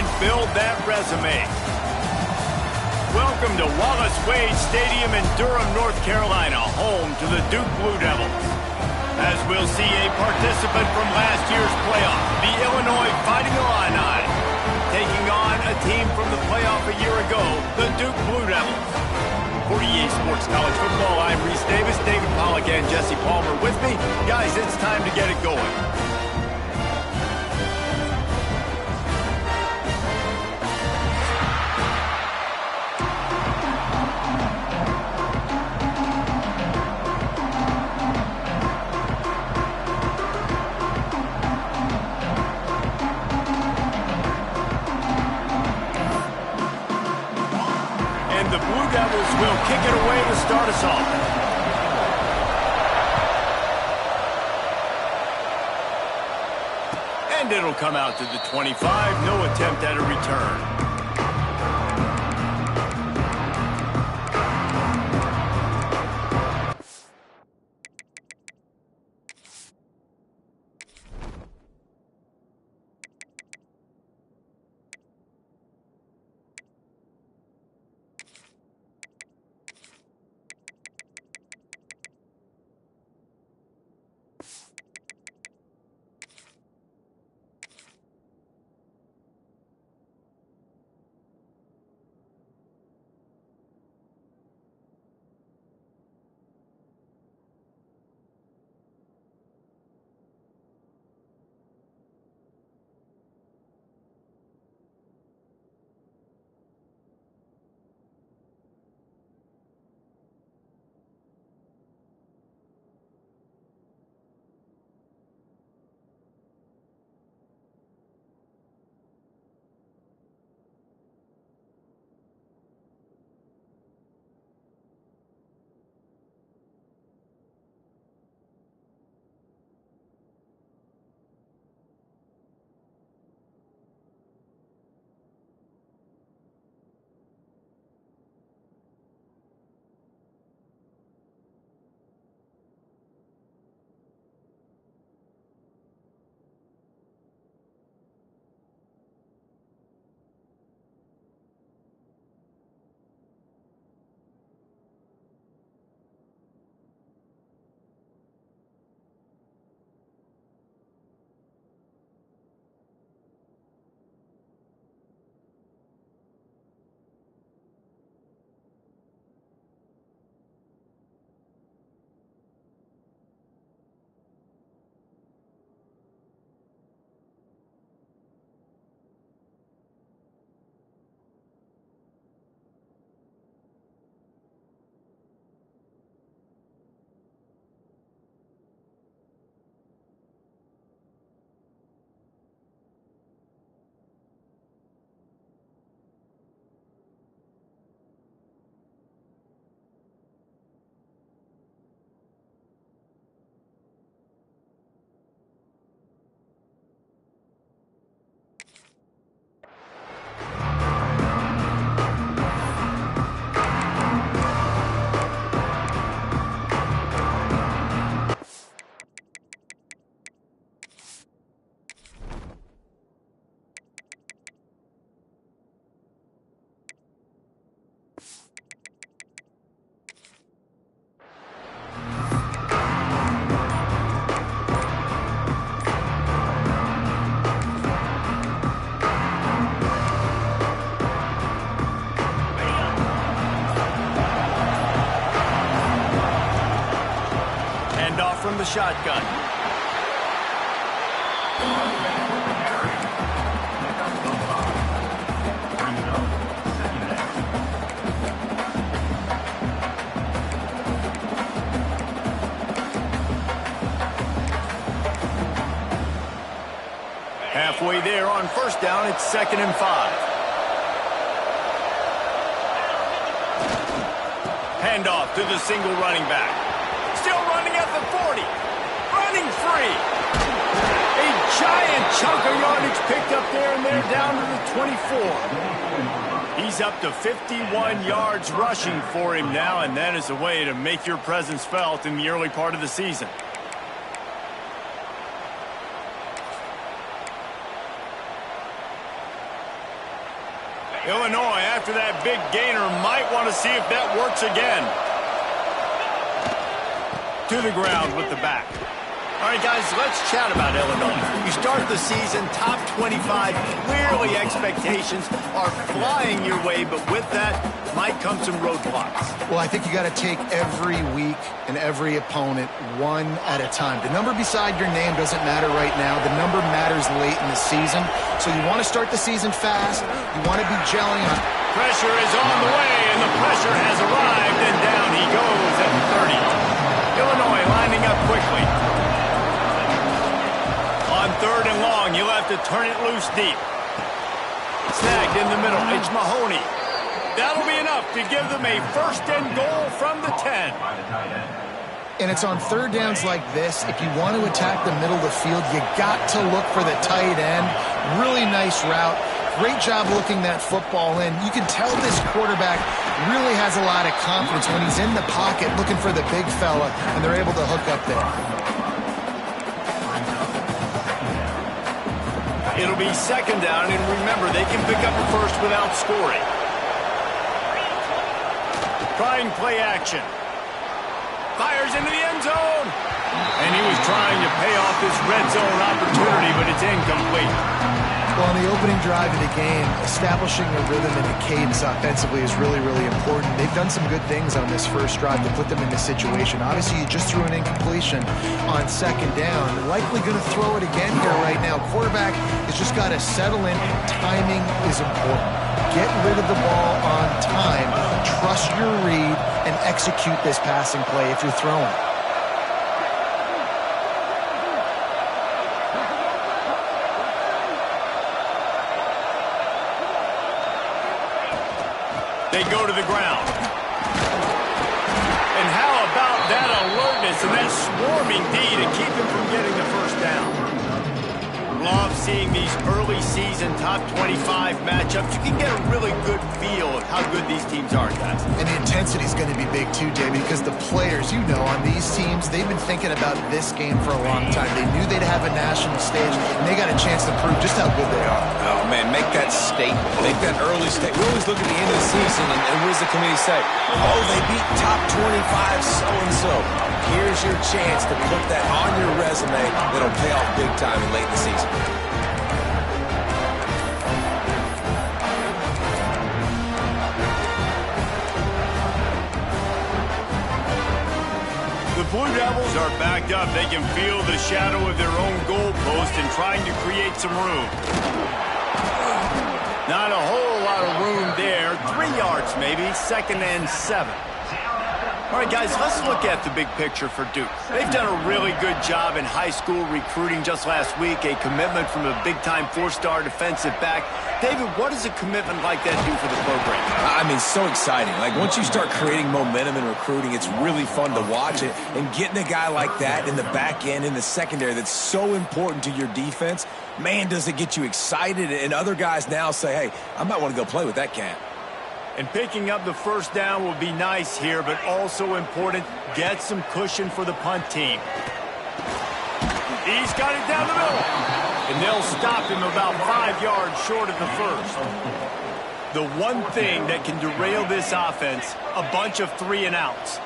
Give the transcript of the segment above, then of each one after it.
and build that resume. Welcome to Wallace Wade Stadium in Durham, North Carolina, home to the Duke Blue Devils. As we'll see a participant from last year's playoff, the Illinois Fighting Illini, taking on a team from the playoff a year ago, the Duke Blue Devils. For EA Sports College Football, I'm Reese Davis, David Pollack, and Jesse Palmer with me. Guys, it's time to get it going. The Blue Devils will kick it away to start us off. And it'll come out to the 25. No attempt at a return. From the shotgun. Halfway there on first down, it's 2nd and 5. Handoff to the single running back. Still running at the 40. Running free. A giant chunk of yardage picked up there, and they're down to the 24. He's up to 51 yards rushing for him now, and that is a way to make your presence felt in the early part of the season. Illinois, after that big gainer, might want to see if that works again. To the ground with the back. All right, guys, let's chat about Illinois. You start the season top 25. Clearly, expectations are flying your way, but with that might come some roadblocks. Well, I think you got to take every week and every opponent one at a time. The number beside your name doesn't matter right now. The number matters late in the season. So you want to start the season fast. You want to be gelling on. Pressure is on the way, and the pressure has arrived, and down he goes at 30. Illinois lining up quickly. On 3rd and long, you'll have to turn it loose deep. Snagged in the middle. It's Mahoney. That'll be enough to give them a 1st and goal from the 10. And it's on 3rd downs like this. If you want to attack the middle of the field, you got to look for the tight end. Really nice route. Great job looking that football in. You can tell this quarterback really has a lot of confidence when he's in the pocket looking for the big fella, and they're able to hook up there. It'll be 2nd down, and remember, they can pick up a 1st without scoring. Trying play action. Fires into the end zone. And he was trying to pay off this red zone opportunity, but it's incomplete. Well, on the opening drive of the game, establishing a rhythm and a cadence offensively is really, really important. They've done some good things on this first drive to put them in this situation. Obviously, you just threw an incompletion on 2nd down. They're likely going to throw it again here right now. Quarterback has just got to settle in. Timing is important. Get rid of the ball on time. Trust your read and execute this passing play if you're throwing. They go to the ground. And how about that alertness and that swarming D to keep him from getting the 1st down? Love seeing these early season top 25 matchups. You can get a really good feel of how good these teams are, guys. And the intensity is going to be big too, Davey, because the players, you know, on these teams, they've been thinking about this game for a long time. They knew they'd have a national stage, and they got a chance to prove just how good they are. Oh, man, make that statement. Make that early statement. We always look at the end of the season, and what does the committee say? Oh, they beat top 25 so-and-so. Here's your chance to put that on your resume that'll pay off big time late in the season. The Blue Devils are backed up. They can feel the shadow of their own goalpost and trying to create some room. Not a whole lot of room there. 3 yards maybe, 2nd and 7. All right, guys, let's look at the big picture for Duke. They've done a really good job in high school recruiting just last week, a commitment from a big-time 4-star defensive back. David, what does a commitment like that do for the program? I mean, so exciting. Like, once you start creating momentum in recruiting, it's really fun to watch it. And getting a guy like that in the back end, in the secondary, that's so important to your defense, man, does it get you excited. And other guys now say, hey, I might want to go play with that cat. And picking up the 1st down will be nice here, but also important, get some cushion for the punt team. He's got it down the middle. And they'll stop him about 5 yards short of the 1st. The one thing that can derail this offense, a bunch of 3-and-outs.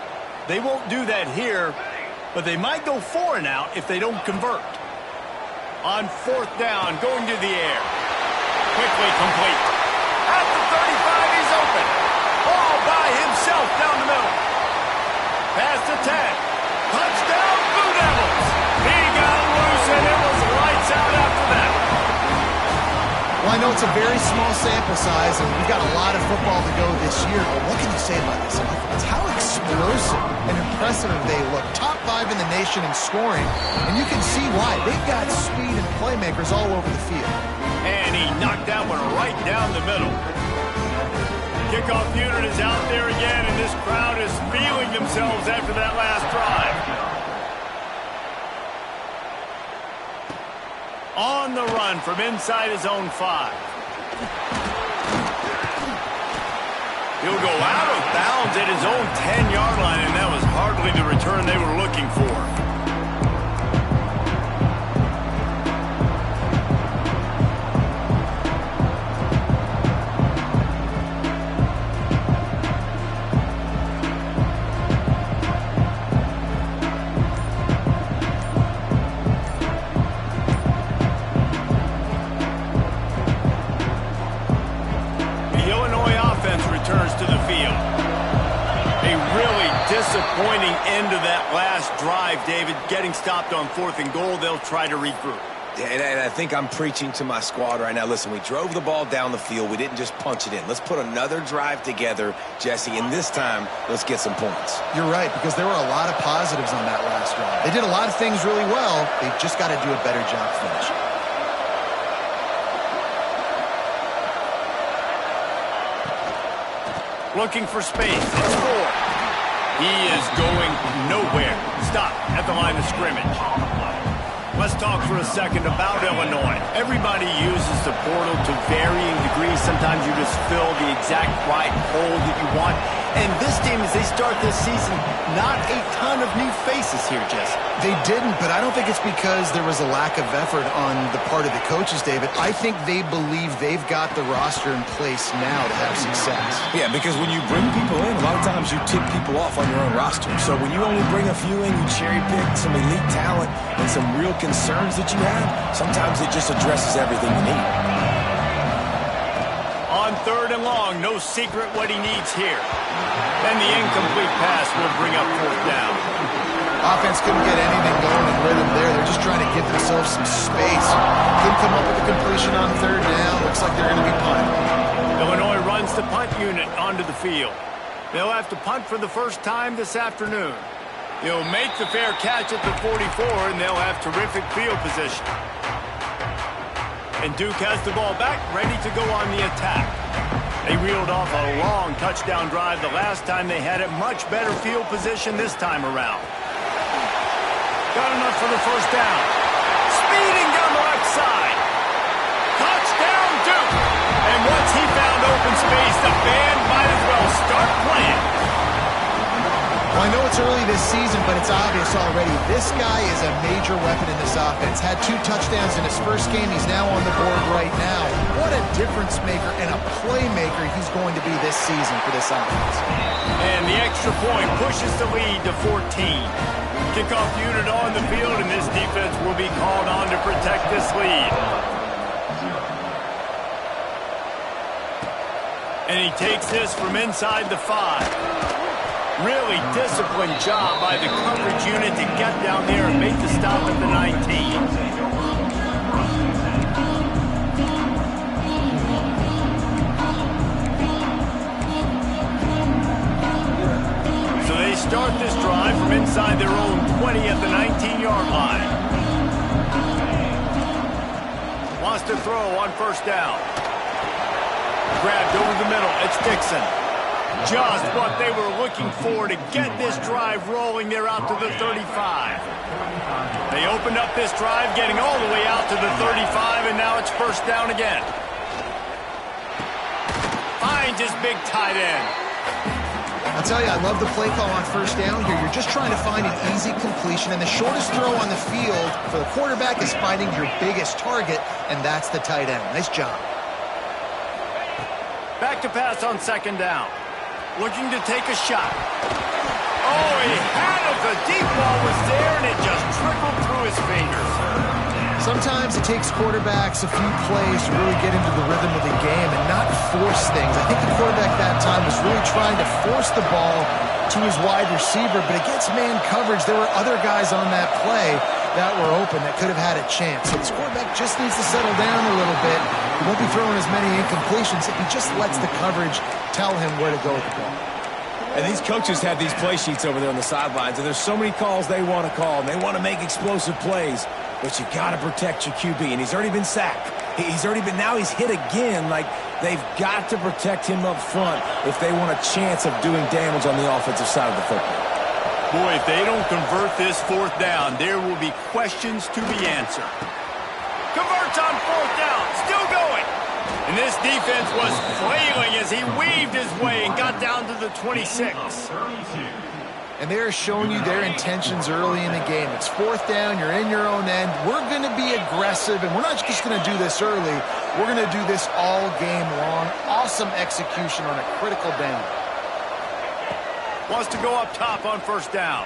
They won't do that here, but they might go 4-and-out if they don't convert. On 4th down, going to the air. Quickly complete. At the 35, he's open. All by himself down the middle. Pass to 10. Touchdown, Blue Devils. He got loose, and it was lights out after that. Well, I know it's a very small sample size, and we've got a lot of football to go this year, but what can you say about this offense? How explosive and impressive they look. Top 5 in the nation in scoring, and you can see why. They've got speed and playmakers all over the field. And he knocked that one right down the middle. Kickoff unit is out there again, and this crowd is feeling themselves after that last drive. On the run from inside his own 5. He'll go out of bounds at his own 10-yard line, and that was hardly the return they were looking for. disappointing end to that last drive, David. Getting stopped on 4th and goal, they'll try to regroup. Yeah, and I think I'm preaching to my squad right now. Listen, we drove the ball down the field. We didn't just punch it in. Let's put another drive together, Jesse, and this time, let's get some points. You're right, because there were a lot of positives on that last drive. They did a lot of things really well. They've just got to do a better job finishing. Looking for space. It's Ford. He is going nowhere. Stop at the line of scrimmage. Let's talk for a second about Illinois. Everybody uses the portal to varying degrees. Sometimes you just fill the exact right hole that you want. And this team, as they start this season, not a ton of new faces here, Jesse. They didn't, but I don't think it's because there was a lack of effort on the part of the coaches, David. I think they believe they've got the roster in place now to have success. Yeah, because when you bring people in, a lot of times you tick people off on your own roster. So when you only bring a few in, you cherry pick some elite talent and some real concerns that you have, sometimes it just addresses everything you need. On 3rd and long, no secret what he needs here. And the incomplete pass will bring up 4th down. Offense couldn't get anything going in rhythm there. They're just trying to give themselves some space. Couldn't come up with a completion on 3rd down. Looks like they're going to be punting. Illinois runs the punt unit onto the field. They'll have to punt for the first time this afternoon. They'll make the fair catch at the 44, and they'll have terrific field position. And Duke has the ball back, ready to go on the attack. They reeled off a long touchdown drive the last time they had it. Much better field position this time around. Got enough for the first down. Speeding down the left side. Touchdown, Duke. And once he found open space, the band might as well start playing. Well, I know it's early this season, but it's obvious already. This guy is a major weapon in this offense. Had 2 touchdowns in his first game. He's now on the board right now. What a difference maker and a playmaker he's going to be this season for this offense. And the extra point pushes the lead to 14. Kickoff unit on the field, and this defense will be called on to protect this lead. And he takes this from inside the 5. Really disciplined job by the coverage unit to get down there and make the stop at the 19. So they start this drive from inside their own 20 at the 19-yard line. Wants to throw on 1st down. Grabbed over the middle. It's Dixon. Just what they were looking for to get this drive rolling. They're out to the 35. They opened up this drive, getting all the way out to the 35, and now it's 1st down again. Finds his big tight end. I'll tell you, I love the play call on 1st down here. You're just trying to find an easy completion, and the shortest throw on the field for the quarterback is finding your biggest target, and that's the tight end. Nice job. Back to pass on 2nd down. Looking to take a shot. Oh, he had it. The deep ball was there, and it just trickled through his fingers. Sometimes it takes quarterbacks a few plays to really get into the rhythm of the game and not force things. I think the quarterback that time was really trying to force the ball to his wide receiver, but against man coverage, there were other guys on that play that were open that could have had a chance. So this quarterback just needs to settle down a little bit. He won't be throwing as many incompletions if he just lets the coverage tell him where to go with the ball. And these coaches have these play sheets over there on the sidelines, and there's so many calls they want to call, and they want to make explosive plays, but you got to protect your QB, and he's already been sacked. Now he's hit again. Like, they've got to protect him up front if they want a chance of doing damage on the offensive side of the football. Boy, if they don't convert this 4th down, there will be questions to be answered. Converts on 4th down, still going. And this defense was flailing as he weaved his way and got down to the 26. And they're showing you their intentions early in the game. It's 4th down, you're in your own end. We're going to be aggressive, and we're not just going to do this early. We're going to do this all game long. Awesome execution on a critical down. Wants to go up top on 1st down.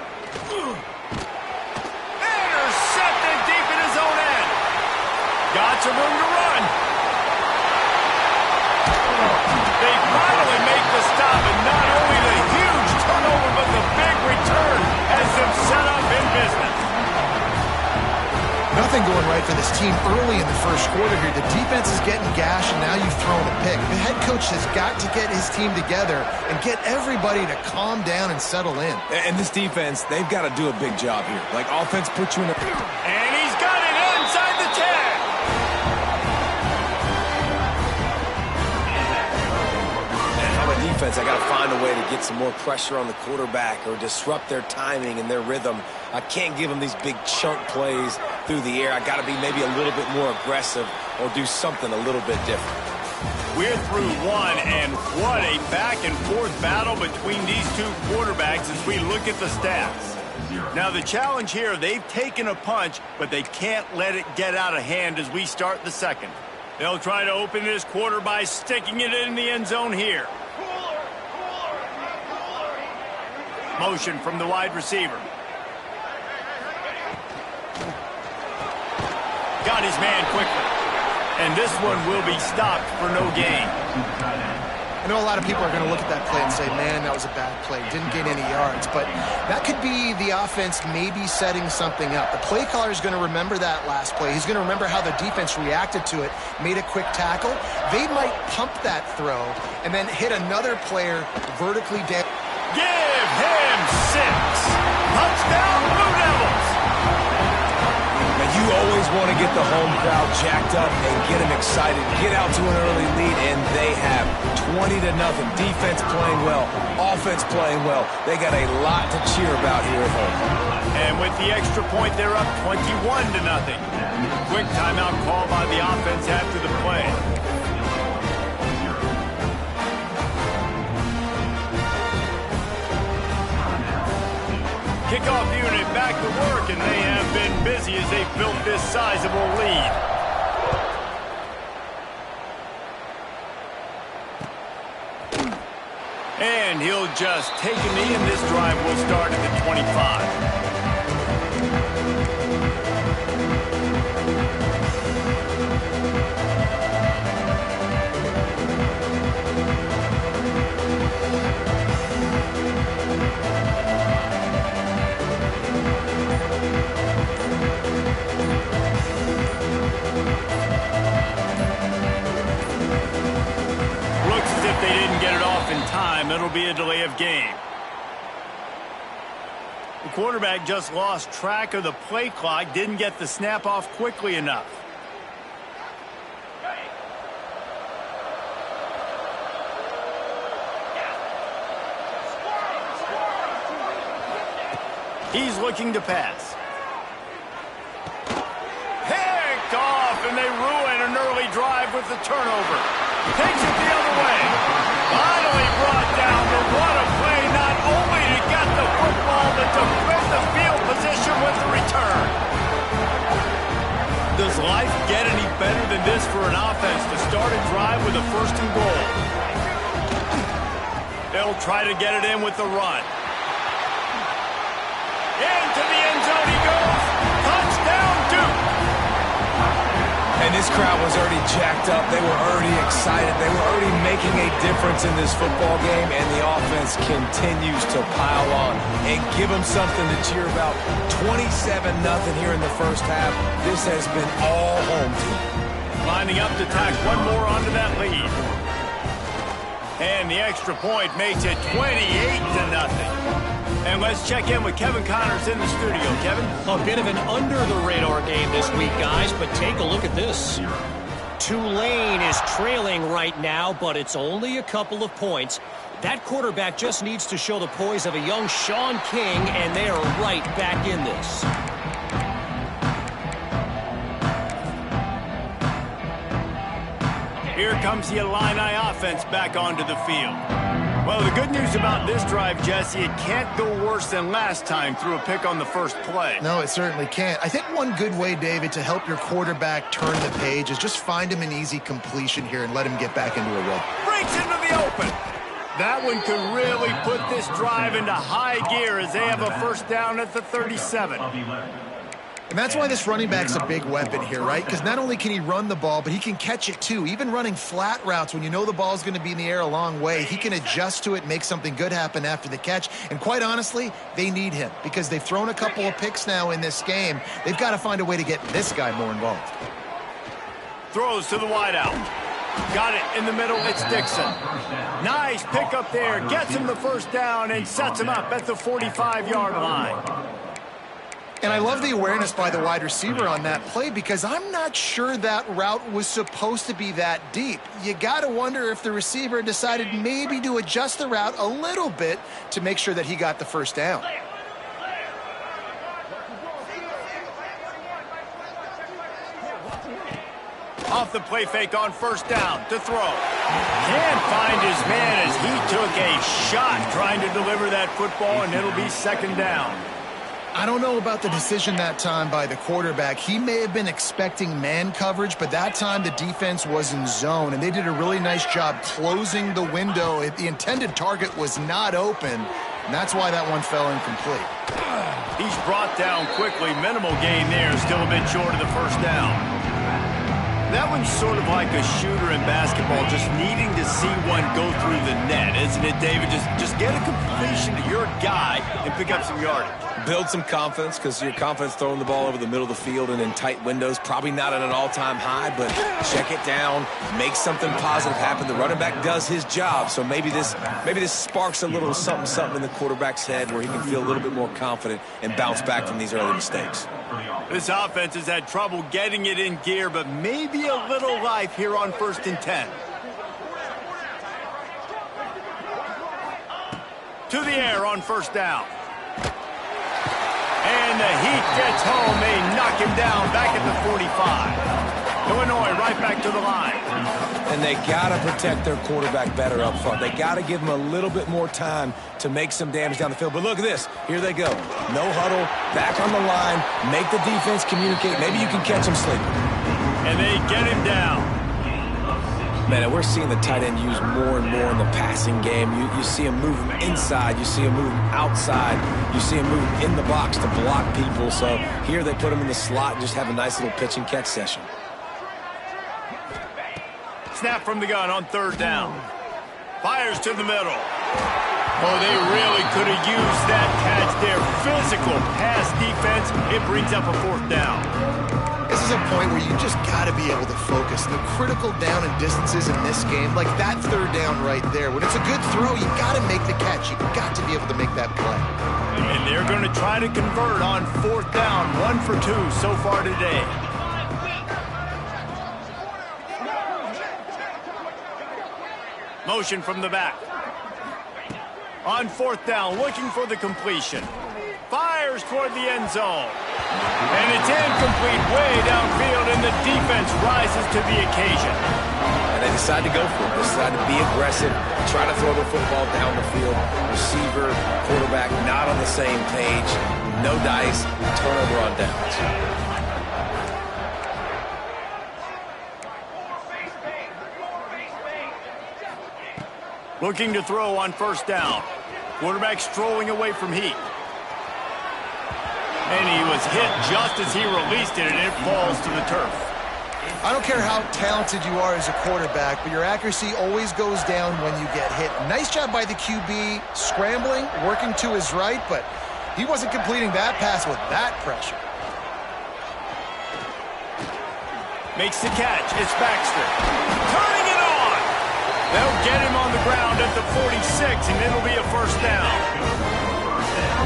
Intercepted deep in his own end. Got some room to run. They finally make the stop, and not only the huge turnover, but the big return. something going right for this team early in the first quarter here. The defense is getting gashed, and now you've thrown a pick. The head coach has got to get his team together and get everybody to calm down and settle in. And this defense, they've got to do a big job here. Like, offense puts you in a... And he's got it inside the 10. Defense, I got to find a way to get some more pressure on the quarterback or disrupt their timing and their rhythm. I can't give them these big chunk plays through the air. I got to be maybe a little bit more aggressive or do something a little bit different. We're through one, and what a back-and-forth battle between these two quarterbacks as we look at the stats. Now, the challenge here, they've taken a punch, but they can't let it get out of hand as we start the second. They'll try to open this quarter by sticking it in the end zone here. Motion from the wide receiver. Got his man quickly. And this one will be stopped for no gain. I know a lot of people are going to look at that play and say, man, that was a bad play. Didn't gain any yards. But that could be the offense maybe setting something up. The play caller is going to remember that last play. He's going to remember how the defense reacted to it, made a quick tackle. They might pump that throw and then hit another player vertically down. Give him 6. Touchdown, Blue Devils. Now, you always want to get the home crowd jacked up and get them excited. Get out to an early lead, and they have 20-0. Defense playing well, offense playing well. They got a lot to cheer about here at home. And with the extra point, they're up 21-0. Quick timeout call by the offense after the play. Kickoff unit back to work, and they have been busy as they built this sizable lead. And he'll just take a knee, and this drive will start at the 25. It'll be a delay of game. The quarterback just lost track of the play clock, didn't get the snap off quickly enough. He's looking to pass. Picked off, and they ruin an early drive with the turnover. Takes it the other way. Finally brought down, but what a play, not only to get the football, but to win the field position with the return. Does life get any better than this for an offense to start a drive with a 1st and goal? They'll try to get it in with the run. Into the end zone he goes. Touchdown, Duke. And this crowd was already jacked up. They were already excited. They were already making a difference in this football game, and the offense continues to pile on and give them something to cheer about. 27-0 here in the first half. This has been all home team. Lining up to tack one more onto that lead. And the extra point makes it 28-0. And let's check in with Kevin Connors in the studio. Kevin? A bit of an under-the-radar game this week, guys, but take a look at this. Tulane is trailing right now, but it's only a couple of points. That quarterback just needs to show the poise of a young Sean King, and they are right back in this. Here comes the Illini offense back onto the field. Well, the good news about this drive, Jesse, it can't go worse than last time through a pick on the first play. No, it certainly can't. I think one good way, David, to help your quarterback turn the page is just find him an easy completion here and let him get back into a rhythm. Breaks into the open. That one could really put this drive into high gear as they have a 1st down at the 37. And that's why this running back's a big weapon here, right? Because not only can he run the ball, but he can catch it too. Even running flat routes when you know the ball's going to be in the air a long way, he can adjust to it, make something good happen after the catch. And quite honestly, they need him because they've thrown a couple of picks now in this game. They've got to find a way to get this guy more involved. Throws to the wideout. Got it in the middle. It's Dixon. Nice pickup there. Gets him the first down and sets him up at the 45-yard line. And I love the awareness by the wide receiver on that play because I'm not sure that route was supposed to be that deep. You got to wonder if the receiver decided maybe to adjust the route a little bit to make sure that he got the first down. Off the play fake on first down to throw. Can't find his man as he took a shot trying to deliver that football, and it'll be second down. I don't know about the decision that time by the quarterback. He may have been expecting man coverage, but that time the defense was in zone, and they did a really nice job closing the window. The intended target was not open, and that's why that one fell incomplete. He's brought down quickly. Minimal gain there, still a bit short of the first down. That one's sort of like a shooter in basketball, just needing to see one go through the net, isn't it, David? Just get a completion to your guy and pick up some yardage. Build some confidence because your confidence throwing the ball over the middle of the field and in tight windows, probably not at an all-time high, but check it down, make something positive happen. The running back does his job, so maybe this sparks a little something in the quarterback's head where he can feel a little bit more confident and bounce back from these early mistakes. This offense has had trouble getting it in gear, but maybe a little life here on 1st and 10. To the air on first down. And the heat gets home. They knock him down back at the 45. Illinois right back to the line. And they got to protect their quarterback better up front. They got to give him a little bit more time to make some damage down the field. But look at this. Here they go. No huddle, back on the line, make the defense communicate. Maybe you can catch him sleeping. And they get him down. Man, we're seeing the tight end used more and more in the passing game. You see him move him inside. You see him move him outside. You see him move him in the box to block people. So here they put him in the slot and just have a nice little pitch and catch session. Snap from the gun on third down. Fires to the middle. Oh, they really could have used that catch there. Physical pass defense. It brings up a fourth down. This is a point where you just got to be able to focus. The critical down and distances in this game, like that third down right there. When it's a good throw, you got to make the catch. You got to be able to make that play. And they're going to try to convert on fourth down. 1 for 2 so far today. Motion from the back. On fourth down, looking for the completion. Fires toward the end zone. And it's incomplete way downfield, and the defense rises to the occasion. And they decide to go for it. They decide to be aggressive, try to throw the football down the field. Receiver, quarterback, not on the same page. No dice, turnover on downs. Looking to throw on first down. Quarterback strolling away from Heat. And he was hit just as he released it, and it falls to the turf. I don't care how talented you are as a quarterback, but your accuracy always goes down when you get hit. Nice job by the QB scrambling, working to his right, but he wasn't completing that pass with that pressure. Makes the catch. It's Baxter. Turning it on. They'll get him on the ground at the 46, and it'll be a first down.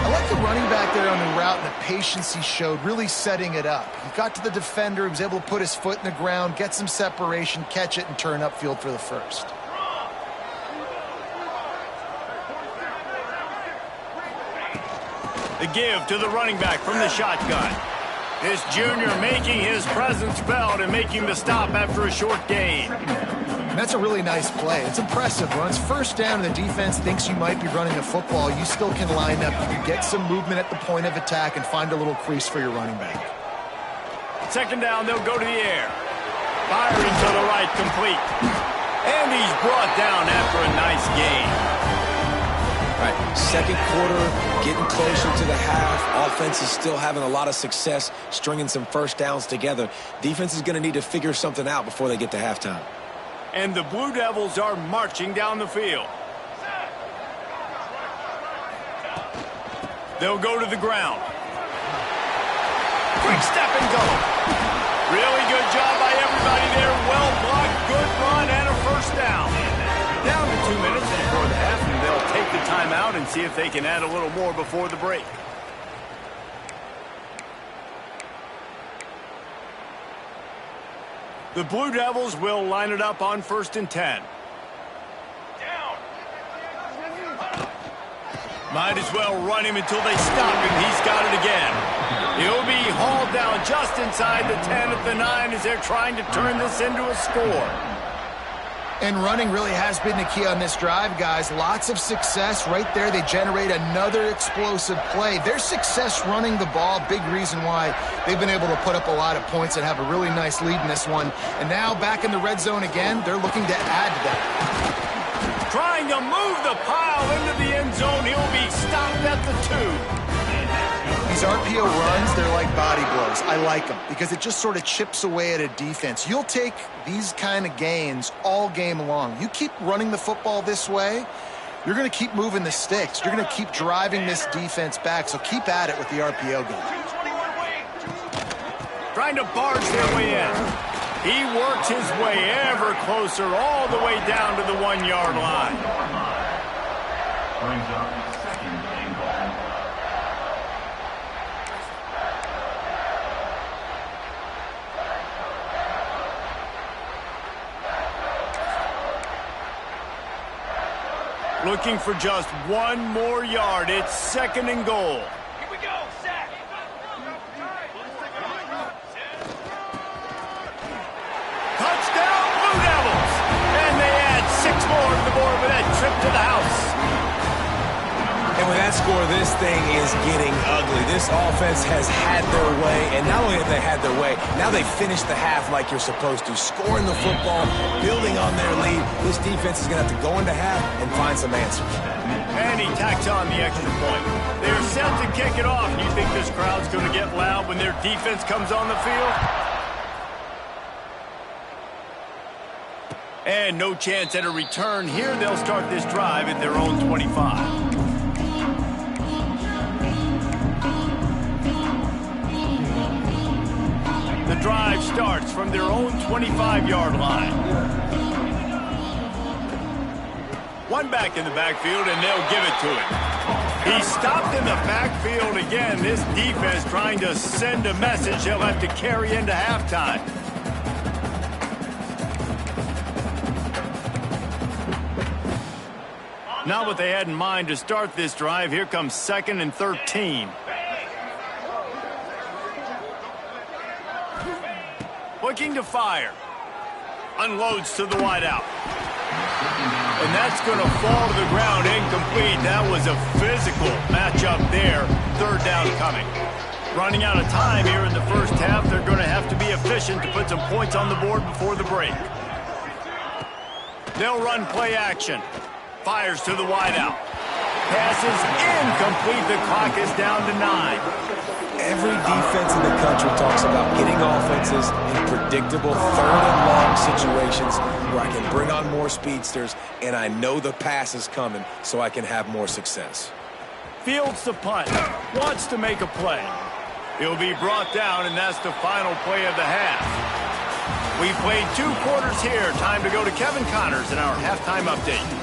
I like the running back there on the route and the patience he showed, really setting it up. He got to the defender, he was able to put his foot in the ground, get some separation, catch it, and turn upfield for the first. The give to the running back from the shotgun. This junior making his presence felt and making the stop after a short gain. And that's a really nice play. It's impressive. When it's first down and the defense thinks you might be running a football, you still can line up. You can get some movement at the point of attack and find a little crease for your running back. Second down, they'll go to the air. Firing to the right, complete. And he's brought down after a nice gain. Right, second quarter, getting closer to the half. Offense is still having a lot of success stringing some first downs together. Defense is going to need to figure something out before they get to halftime. And the Blue Devils are marching down the field. They'll go to the ground. Quick step and go. Really good job by everybody there. Well blocked, good run, and a first down. Down to 2 minutes before the half, and they'll take the timeout and see if they can add a little more before the break. The Blue Devils will line it up on 1st and 10. Might as well run him until they stop him. He's got it again. He'll be hauled down just inside the 10 at the 9 as they're trying to turn this into a score. And running really has been the key on this drive, guys. Lots of success right there. They generate another explosive play. Their success running the ball, big reason why they've been able to put up a lot of points and have a really nice lead in this one. And now back in the red zone again, they're looking to add to that. Trying to move the pile into the end zone. He'll be stopped at the 2. These RPO runs, they're like body blows. I like them because it just sort of chips away at a defense. You'll take these kind of gains all game long. You keep running the football this way, you're going to keep moving the sticks. You're going to keep driving this defense back, so keep at it with the RPO game. Trying to barge their way in. He works his way ever closer all the way down to the 1-yard line. Brings up second and goal. Looking for just 1 more yard. It's 2nd and goal. Here we go, set. Touchdown, Blue Devils! And they add 6 more to the board with that trip to the house. And with that score, this thing is getting ugly. This offense has had their way, and not only have they had their way, now they finished the half like you're supposed to, scoring the football, building on their lead. This defense is going to have to go into half and find some answers. And he tacks on the extra point. They're set to kick it off. You think this crowd's going to get loud when their defense comes on the field? And no chance at a return here. They'll start this drive at their own 25. The drive starts from their own 25-yard line. One back in the backfield, and they'll give it to him. He's stopped in the backfield again. This defense trying to send a message they'll have to carry into halftime. Not what they had in mind to start this drive. Here comes 2nd and 13. Looking to fire. Unloads to the wideout. And that's going to fall to the ground incomplete. That was a physical matchup there. 3rd down coming. Running out of time here in the first half. They're going to have to be efficient to put some points on the board before the break. They'll run play action. Fires to the wideout. Passes incomplete. The clock is down to 9. Every defense in the country talks about getting offenses in predictable 3rd and long situations where I can bring on more speedsters and I know the pass is coming so I can have more success. Fields the punt. Wants to make a play. He'll be brought down, and that's the final play of the half. We played 2 quarters here. Time to go to Kevin Connors in our halftime update.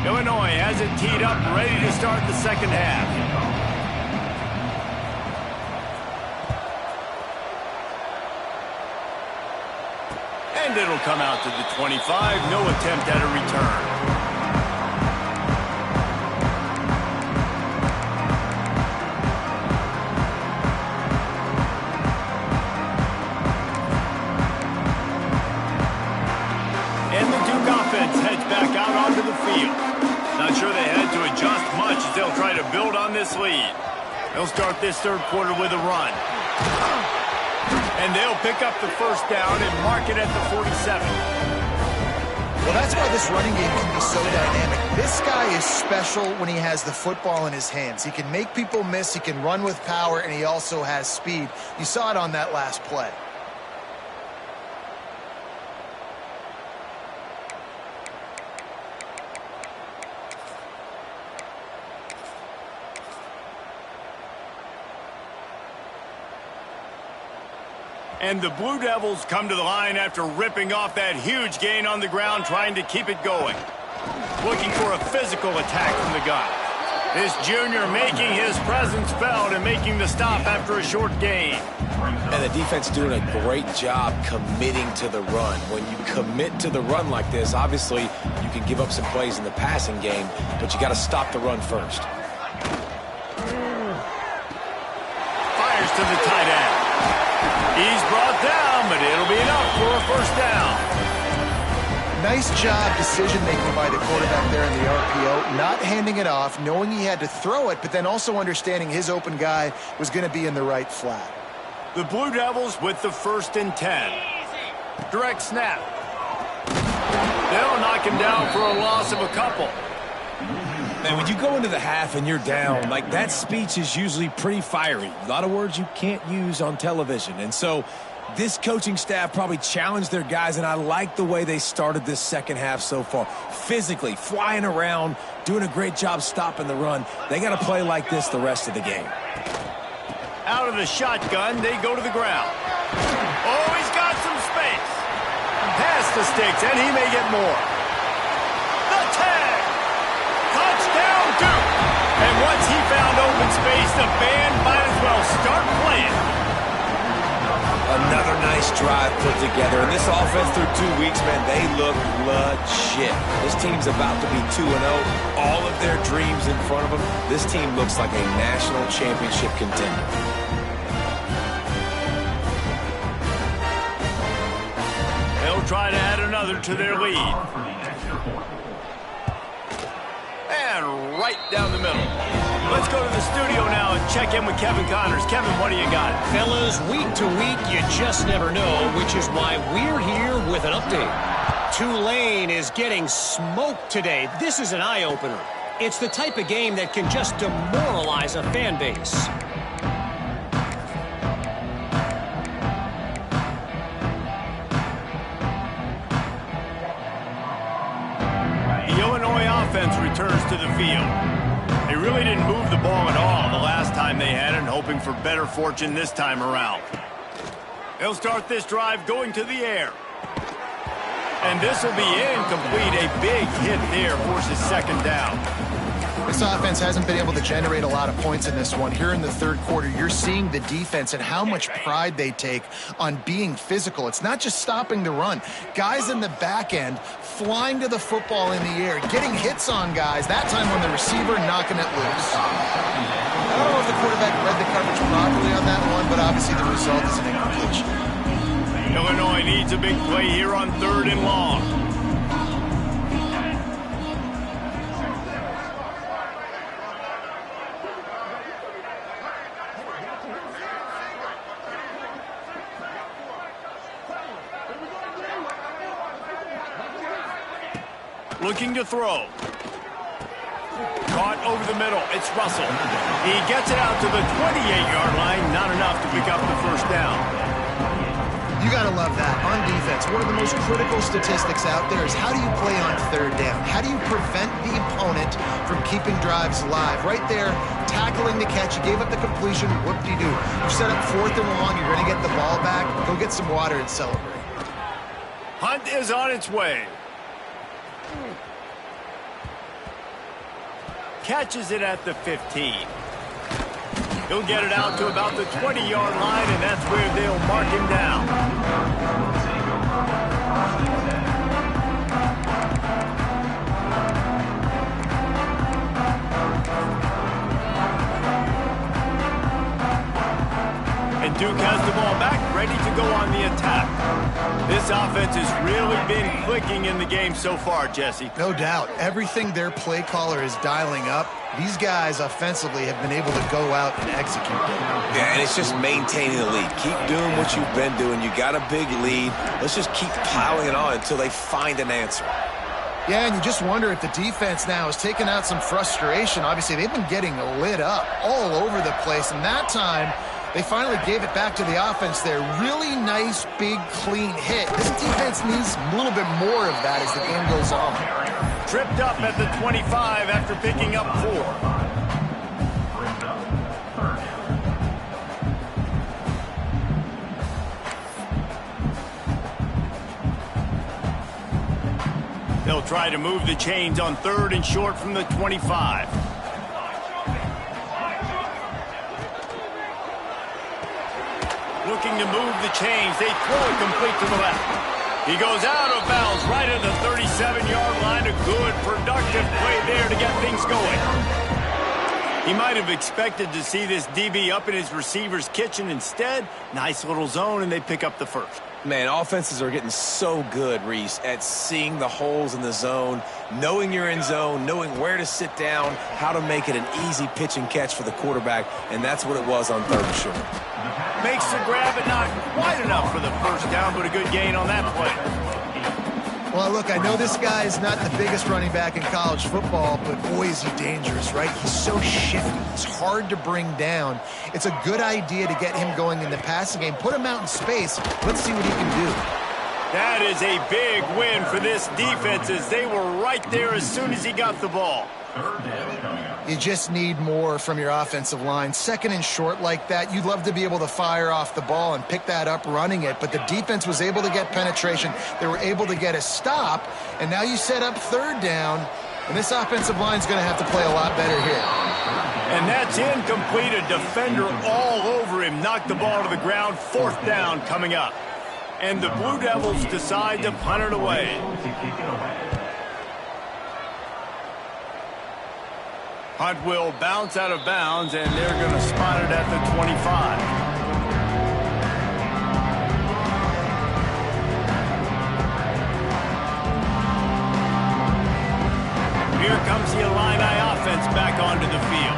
Illinois has it teed up, ready to start the second half. And it'll come out to the 25. No attempt at a return. And the Duke offense heads back out onto the field. Not sure they had to adjust much as they'll try to build on this lead. They'll start this third quarter with a run. And they'll pick up the first down and mark it at the 47. Well, that's why this running game can be so dynamic. This guy is special when he has the football in his hands. He can make people miss, he can run with power, and he also has speed. You saw it on that last play. And the Blue Devils come to the line after ripping off that huge gain on the ground, trying to keep it going. Looking for a physical attack from the gun. This junior making his presence felt and making the stop after a short gain. And the defense doing a great job committing to the run. When you commit to the run like this, obviously you can give up some plays in the passing game, but you got to stop the run first. Fires to the tight end. He's brought down, but it'll be enough for a first down. Nice job decision-making by the quarterback there in the RPO, not handing it off, knowing he had to throw it, but then also understanding his open guy was going to be in the right flat. The Blue Devils with the 1st and 10. Direct snap. They'll knock him down for a loss of a couple. Man, when you go into the half and you're down, like that speech is usually pretty fiery. A lot of words you can't use on television. And so this coaching staff probably challenged their guys, and I like the way they started this second half so far. Physically, flying around, doing a great job stopping the run. They got to play like this the rest of the game. Out of the shotgun, they go to the ground. Oh, he's got some space. Past the sticks, and he may get more. The tag. Touchdown, Duke. And once he found open space, the band might as well start playing. Another nice drive put together. And this offense through 2 weeks, man, they look legit. This team's about to be 2-0. All of their dreams in front of them. This team looks like a national championship contender. They'll try to add another to their lead. And right down the middle. Let's go to the studio now and check in with Kevin Connors. Kevin, what do you got? Fellas, week to week, you just never know, which is why we're here with an update. Tulane is getting smoked today. This is an eye-opener. It's the type of game that can just demoralize a fan base. The Illinois offense returns to the field. They really didn't move the ball at all the last time they had it, hoping for better fortune this time around. They'll start this drive going to the air. And this will be incomplete. A big hit there forces second down. This offense hasn't been able to generate a lot of points in this one. Here in the third quarter, you're seeing the defense and how much pride they take on being physical. It's not just stopping the run. Guys in the back end flying to the football in the air, getting hits on guys, that time on the receiver, knocking it loose. I don't know if the quarterback read the coverage properly on that one, but obviously the result is an incompletion. Illinois needs a big play here on 3rd and long. Looking to throw. Caught over the middle. It's Russell. He gets it out to the 28-yard line. Not enough to pick up the first down. You got to love that. On defense, one of the most critical statistics out there is how do you play on 3rd down? How do you prevent the opponent from keeping drives alive? Right there, tackling the catch. You gave up the completion. Whoop-de-doo. You set up 4th and long. You're going to get the ball back. Go get some water and celebrate. Hunt is on its way. Catches it at the 15. He'll get it out to about the 20-yard line, and that's where they'll mark him down. And Duke has the ball back, ready to go on the attack. This offense has really been clicking in the game so far, Jesse. No doubt. Everything their play caller is dialing up, these guys offensively have been able to go out and execute them. Yeah, and it's just maintaining the lead. Keep doing what you've been doing. You got a big lead. Let's just keep piling it on until they find an answer. Yeah, and you just wonder if the defense now has taken out some frustration. Obviously, they've been getting lit up all over the place, and that time they finally gave it back to the offense there. Really nice, big, clean hit. This defense needs a little bit more of that as the game goes on. Tripped up at the 25 after picking up 4. They'll try to move the chains on 3rd and short from the 25. Looking to move the chains. They throw it complete to the left. He goes out of bounds right at the 37-yard line. A good, productive play there to get things going. He might have expected to see this DB up in his receiver's kitchen. Instead, nice little zone, and they pick up the first. Man, offenses are getting so good, Reese, at seeing the holes in the zone, knowing you're in zone, knowing where to sit down, how to make it an easy pitch and catch for the quarterback, and that's what it was on 3rd and short. Makes the grab, but not quite enough for the first down, but a good gain on that play. Well, look, I know this guy is not the biggest running back in college football, but boy, is he dangerous, right? He's so shifty. He's hard to bring down. It's a good idea to get him going in the passing game. Put him out in space. Let's see what he can do. That is a big win for this defense as they were right there as soon as he got the ball. You just need more from your offensive line. 2nd and short like that, you'd love to be able to fire off the ball and pick that up running it, but the defense was able to get penetration. They were able to get a stop, and now you set up 3rd down, and this offensive line is going to have to play a lot better here. And that's incomplete. A defender all over him. Knocked the ball to the ground. 4th down coming up. And the Blue Devils decide to punt it away. Punt will bounce out of bounds, and they're going to spot it at the 25. Here comes the Illini offense back onto the field.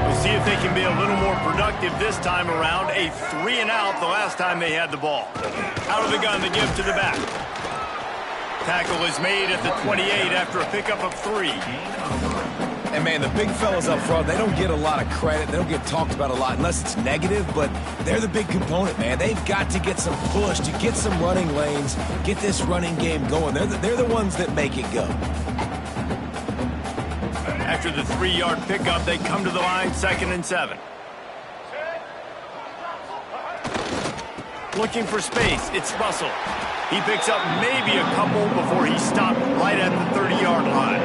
We'll see if they can be a little more productive this time around. A 3-and-out the last time they had the ball. Out of the gun to give to the back. Tackle is made at the 28 after a pickup of 3. And, man, the big fellas up front, they don't get a lot of credit. They don't get talked about a lot unless it's negative, but they're the big component, man. They've got to get some push, to get some running lanes, get this running game going. They're the ones that make it go. After the 3-yard pickup, they come to the line, 2nd and 7. Looking for space, it's Russell. He picks up maybe a couple before he stopped right at the 30-yard line.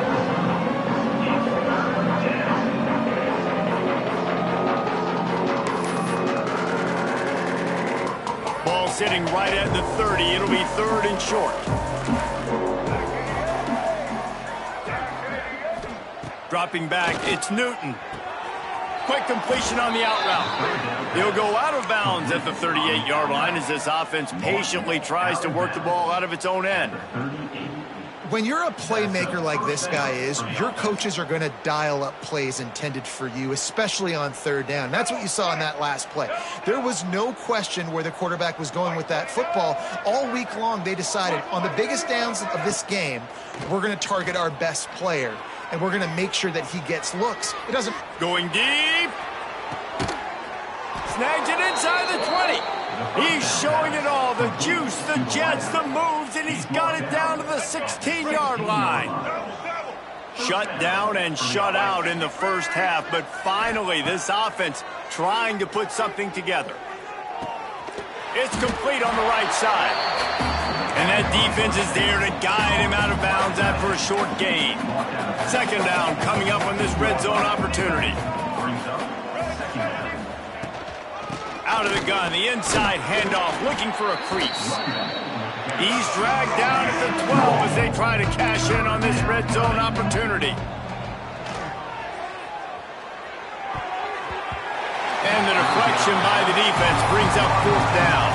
Ball sitting right at the 30. It'll be 3rd and short. Dropping back, it's Newton. Quick completion on the out route. He'll go out of bounds at the 38-yard line as this offense patiently tries to work the ball out of its own end. When you're a playmaker like this guy is, your coaches are going to dial up plays intended for you, especially on 3rd down. That's what you saw in that last play. There was no question where the quarterback was going with that football. All week long, they decided on the biggest downs of this game, we're going to target our best player, and we're going to make sure that he gets looks. It doesn't... Going deep. Snags it inside the 20. He's showing it all. The juice, the jets, the moves, and he's got it down to the 16-yard line. Shut down and shut out in the first half, but finally this offense trying to put something together. It's complete on the right side. And that defense is there to guide him out of bounds after a short gain. 2nd down coming up on this red zone opportunity. Out of the gun, the inside handoff, looking for a crease. He's dragged down at the 12 as they try to cash in on this red zone opportunity. And the deflection by the defense brings up 4th down.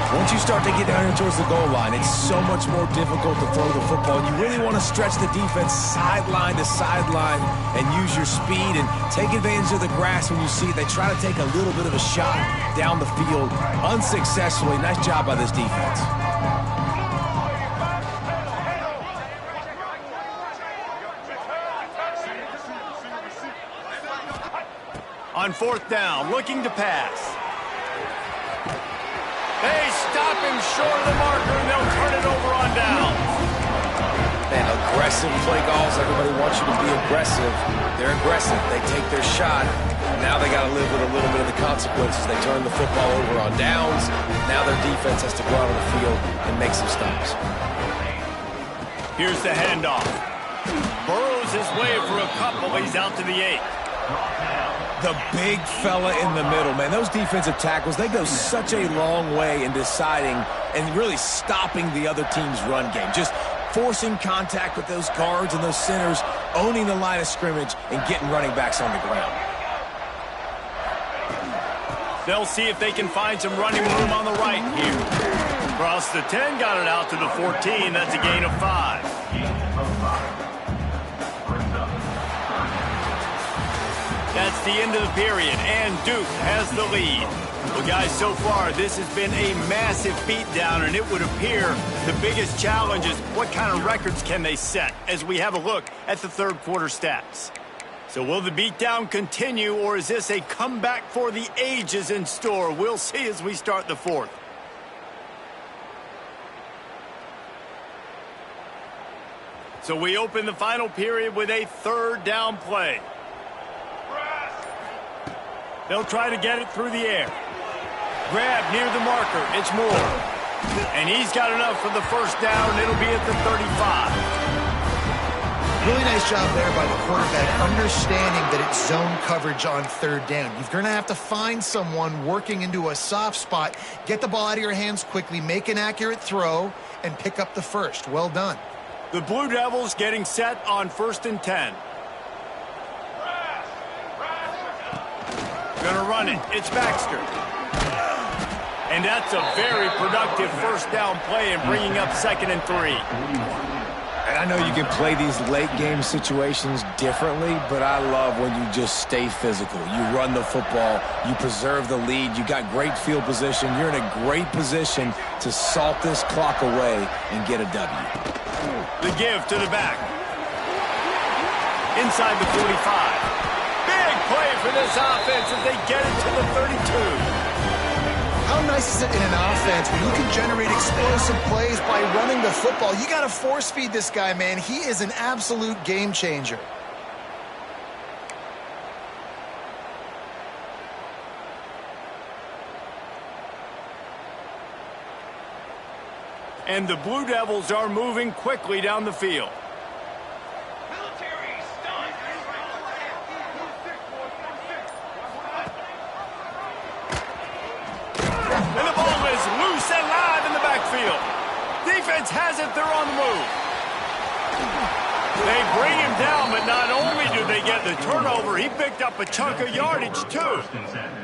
Once you start to get down here towards the goal line, it's so much more difficult to throw the football. You really want to stretch the defense sideline to sideline and use your speed and take advantage of the grass when you see it. They try to take a little bit of a shot down the field unsuccessfully. Nice job by this defense. On fourth down, looking to pass. They stop him short of the marker, and they'll turn it over on down. Man, aggressive play calls. Everybody wants you to be aggressive. They're aggressive. They take their shot. Now they got to live with a little bit of the consequences. They turn the football over on downs. Now their defense has to go out on the field and make some stops. Here's the handoff. Burrows his way for a couple. He's out to the 8. The big fella in the middle, man. Those defensive tackles, they go such a long way in deciding and really stopping the other team's run game. Just forcing contact with those guards and those centers, owning the line of scrimmage, and getting running backs on the ground. They'll see if they can find some running room on the right here. Across the 10, got it out to the 14. That's a gain of 5. That's the end of the period, and Duke has the lead. Well, guys, so far, this has been a massive beatdown, and it would appear the biggest challenge is what kind of records can they set as we have a look at the third quarter stats. So will the beatdown continue, or is this a comeback for the ages in store? We'll see as we start the fourth. So we open the final period with a third down play. They'll try to get it through the air. Grab near the marker. It's Moore. And he's got enough for the first down. It'll be at the 35. Really nice job there by the quarterback, understanding that it's zone coverage on third down. You're going to have to find someone working into a soft spot, get the ball out of your hands quickly, make an accurate throw, and pick up the first. Well done. The Blue Devils getting set on 1st and 10. Gonna run it. It's Baxter. And that's a very productive first down play and bringing up 2nd and 3. And I know you can play these late game situations differently, but I love when you just stay physical. You run the football, you preserve the lead, you got great field position, you're in a great position to salt this clock away and get a W. The give to the back. Inside the 45. Big play for this offense as they get it to the 32. How nice is it in an offense when you can generate explosive plays by running the football? You got to force feed this guy, man. He is an absolute game changer. And the Blue Devils are moving quickly down the field. And the ball is loose and live in the backfield. Defense has it. They're on the move. They bring him down, but not only do they get the turnover, he picked up a chunk of yardage, too.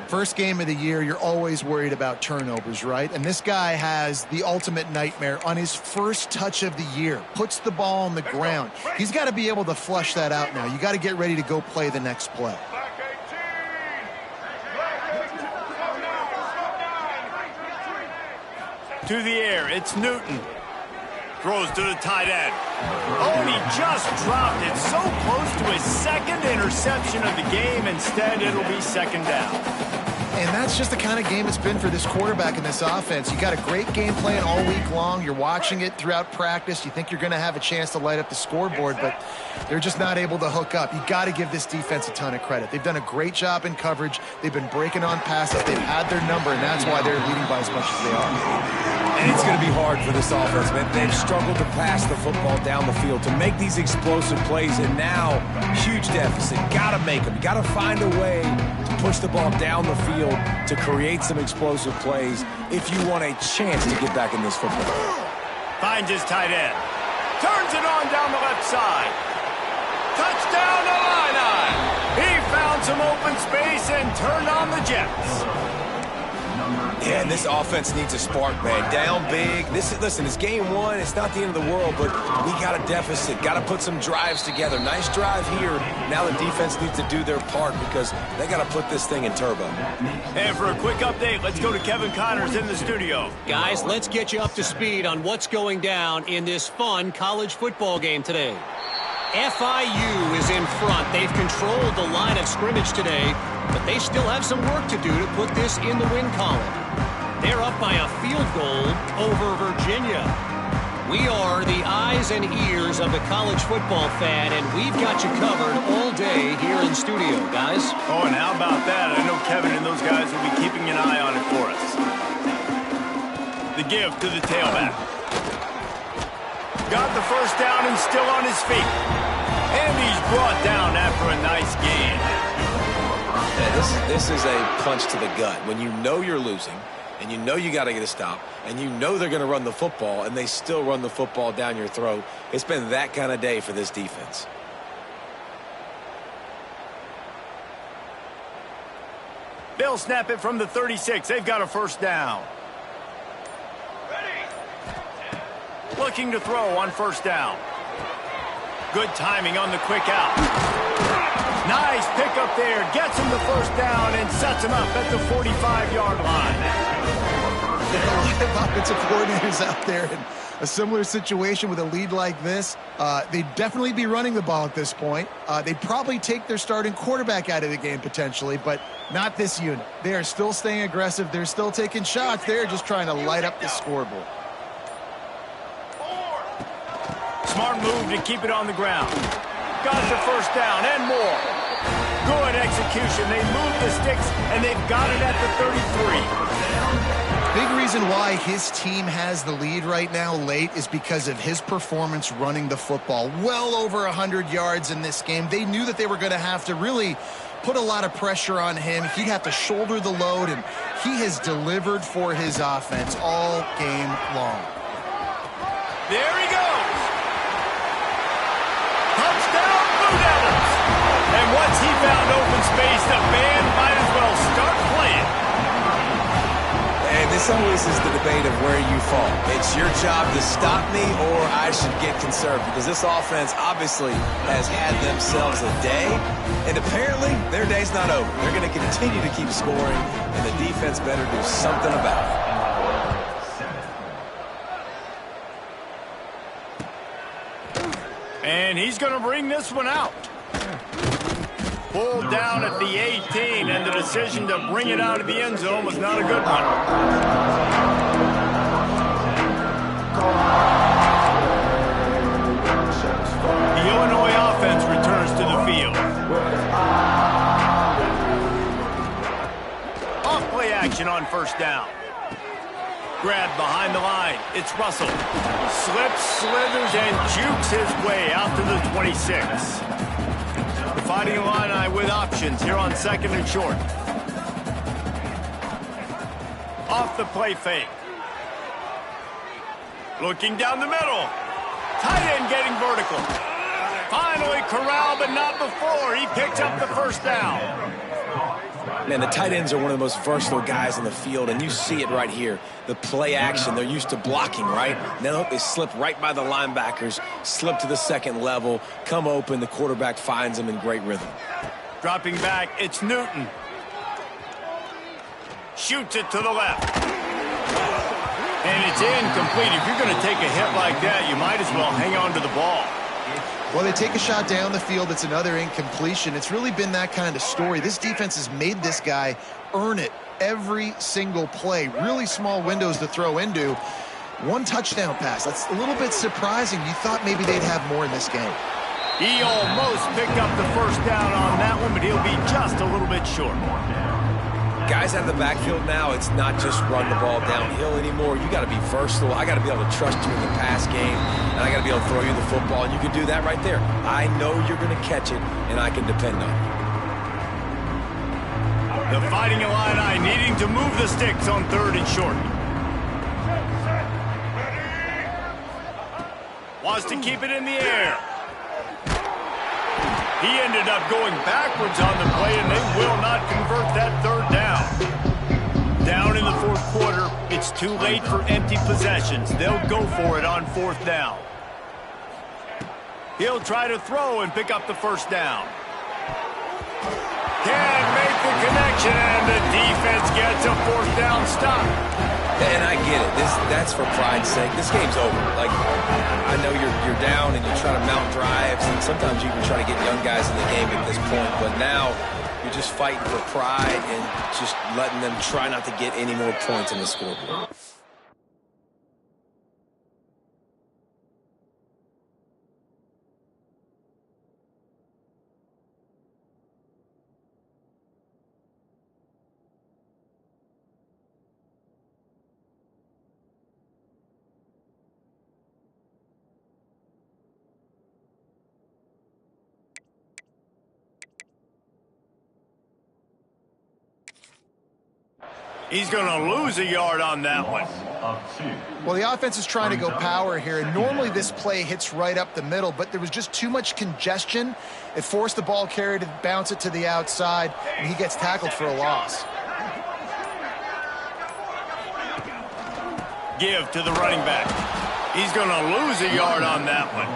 First game of the year, you're always worried about turnovers, right? And this guy has the ultimate nightmare on his first touch of the year. Puts the ball on the ground. He's got to be able to flush that out now. You got to get ready to go play the next play. To the air, it's Newton. Throws to the tight end. Oh, and he just dropped it so close to his second interception of the game. Instead, it'll be 2nd down. And that's just the kind of game it's been for this quarterback in this offense. You got a great game plan all week long. You're watching it throughout practice. You think you're going to have a chance to light up the scoreboard, but they're just not able to hook up. You got to give this defense a ton of credit. They've done a great job in coverage. They've been breaking on passes. They've had their number, and that's why they're leading by as much as they are. And it's going to be hard for this offense, man. They've struggled to pass the football down the field, to make these explosive plays, and now, huge deficit. Got to make them. Got to find a way to push the ball down the field to create some explosive plays if you want a chance to get back in this football. Finds his tight end. Turns it on down the left side. Touchdown Illini! He found some open space and turned on the Jets. Yeah, and this offense needs a spark, man. Down big. Listen, it's game one. It's not the end of the world, but we got a deficit. Got to put some drives together. Nice drive here. Now the defense needs to do their part because they got to put this thing in turbo. And for a quick update, let's go to Kevin Connors in the studio. Guys, let's get you up to speed on what's going down in this fun college football game today. FIU is in front. They've controlled the line of scrimmage today, but they still have some work to do to put this in the win column. They're up by a field goal over Virginia. We are the eyes and ears of the college football fan, and we've got you covered all day here in studio, guys. Oh, and how about that? I know Kevin and those guys will be keeping an eye on it for us. The give to the tailback. Got the first down and still on his feet. And he's brought down after a nice gain. Yeah, this is a punch to the gut. When you know you're losing, and you know you got to get a stop, and you know they're going to run the football, and they still run the football down your throat, it's been that kind of day for this defense. They'll snap it from the 36. They've got a first down. Looking to throw on first down. Good timing on the quick out. Nice pickup there. Gets him the first down and sets him up at the 45-yard line. There are a lot of offensive coordinators out there in a similar situation with a lead like this. They'd definitely be running the ball at this point. They'd probably take their starting quarterback out of the game potentially, but not this unit. They are still staying aggressive. They're still taking shots. They're just trying to light up the scoreboard. Smart move to keep it on the ground. Got the first down and more. Good execution. They moved the sticks, and they've got it at the 33. Big reason why his team has the lead right now late is because of his performance running the football. Well over 100 yards in this game. They knew that they were going to have to really put a lot of pressure on him. He'd have to shoulder the load, and he has delivered for his offense all game long. There he goes. Touchdown, Blue Devils. And once he found open space, the band might as well start playing. And this always is the debate of where you fall. It's your job to stop me, or I should get conserved, because this offense obviously has had themselves a day, and apparently their day's not over. They're going to continue to keep scoring, and the defense better do something about it. And he's going to bring this one out. Pulled down at the 18, and the decision to bring it out of the end zone was not a good one. The Illinois offense returns to the field. Off play action on first down. Grabbed behind the line. It's Russell. Slips, slithers, and jukes his way out to the 26. The Fighting Illini with options here on second and short. Off the play fake. Looking down the middle. Tight end getting vertical. Finally corralled, but not before. He picks up the first down. Man, the tight ends are one of the most versatile guys in the field, and you see it right here. The play action, they're used to blocking, right? Now they slip right by the linebackers, slip to the second level, come open, the quarterback finds them in great rhythm. Dropping back, it's Newton. Shoots it to the left. And it's incomplete. If you're going to take a hit like that, you might as well hang on to the ball. Well, they take a shot down the field. It's another incompletion. It's really been that kind of story. This defense has made this guy earn it every single play. Really small windows to throw into. One touchdown pass. That's a little bit surprising. You thought maybe they'd have more in this game. He almost picked up the first down on that one, but he'll be just a little bit short. Guys out of the backfield now, it's not just run the ball downhill anymore. You got to be versatile. I got to be able to trust you in the pass game, and I got to be able to throw you the football, and you can do that right there. I know you're going to catch it, and I can depend on it. The Fighting Illini needing to move the sticks on third and short. Wants to keep it in the air. He ended up going backwards on the play, and they will not convert that third down. Down in the too late for empty possessions. They'll go for it on 4th down. He'll try to throw and pick up the 1st down. Can't make the connection, and the defense gets a 4th down stop. And I get it. That's for pride's sake. This game's over. Like, I know you're down and you're trying to mount drives, and sometimes you even try to get young guys in the game at this point. But now you're just fighting for pride and just letting them try not to get any more points on the scoreboard. He's going to lose a yard on that one. Well, the offense is trying to go power here, and normally this play hits right up the middle, but there was just too much congestion. It forced the ball carrier to bounce it to the outside, and he gets tackled for a loss. Give to the running back. He's going to lose a yard on that one.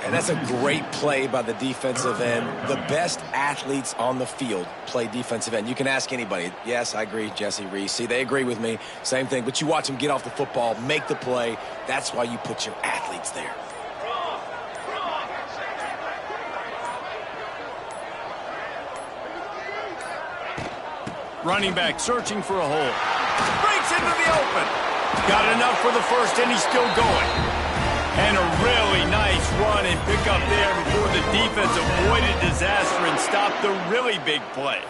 And that's a great play by the defensive end. The best athletes on the field play defensive end. You can ask anybody. Yes, I agree, Jesse Reese. See, they agree with me. Same thing. But you watch them get off the football, make the play. That's why you put your athletes there. Running back searching for a hole. Breaks into the open. Got enough for the 1st, and he's still going. And a really nice run and pick up there before the defense avoided disaster and stopped the really big play.